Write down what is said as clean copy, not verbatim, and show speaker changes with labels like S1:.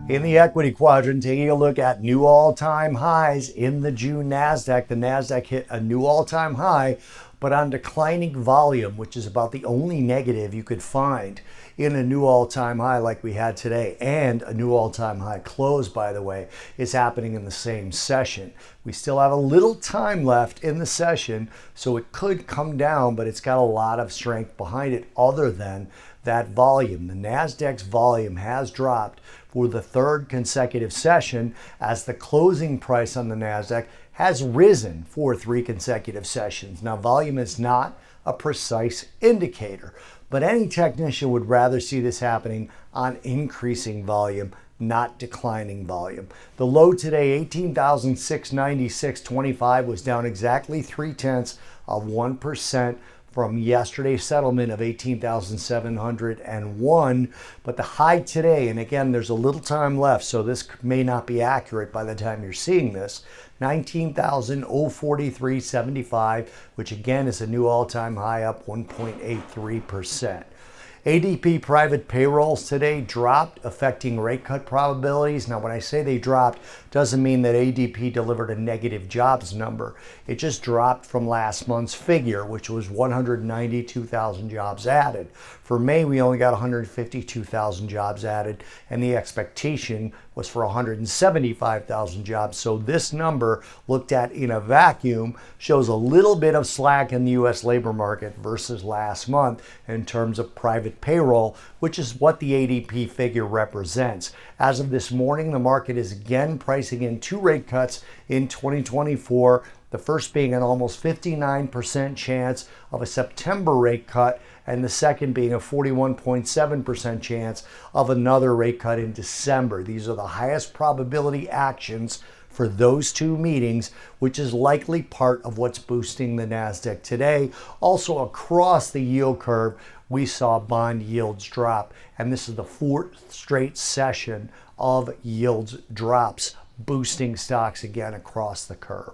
S1: In the equity quadrant, taking a look at new all-time highs in the June Nasdaq. The Nasdaq hit a new all-time high, but on declining volume, which is about the only negative you could find in a new all-time high like we had today. And a new all-time high close, by the way, is happening in the same session. We still have a little time left in the session, so it could come down, but it's got a lot of strength behind it other than that volume. The Nasdaq's volume has dropped for the third consecutive session, as the closing price on the Nasdaq has risen for 3 consecutive sessions. Now, volume is not a precise indicator, but any technician would rather see this happening on increasing volume, not declining volume. The low today, 18,696.25, was down exactly 0.3% from yesterday's settlement of 18,701. But the high today, and again, there's a little time left, so this may not be accurate by the time you're seeing this, 19,043.75, which again is a new all-time high, up 1.83%. ADP private payrolls today dropped, affecting rate cut probabilities. Now, when I say they dropped, doesn't mean that ADP delivered a negative jobs number. It just dropped from last month's figure, which was 192,000 jobs added. For May, we only got 152,000 jobs added, and the expectation was for 175,000 jobs. So this number, looked at in a vacuum, shows a little bit of slack in the U.S. labor market versus last month in terms of private payroll, which is what the ADP figure represents. As of this morning, the market is again pricing in 2 rate cuts in 2024. The first being an almost 59% chance of a September rate cut, and the second being a 41.7% chance of another rate cut in December. These are the highest probability actions for those 2 meetings, which is likely part of what's boosting the Nasdaq today. Also, across the yield curve, we saw bond yields drop, and this is the 4th straight session of yields drops, boosting stocks again across the curve.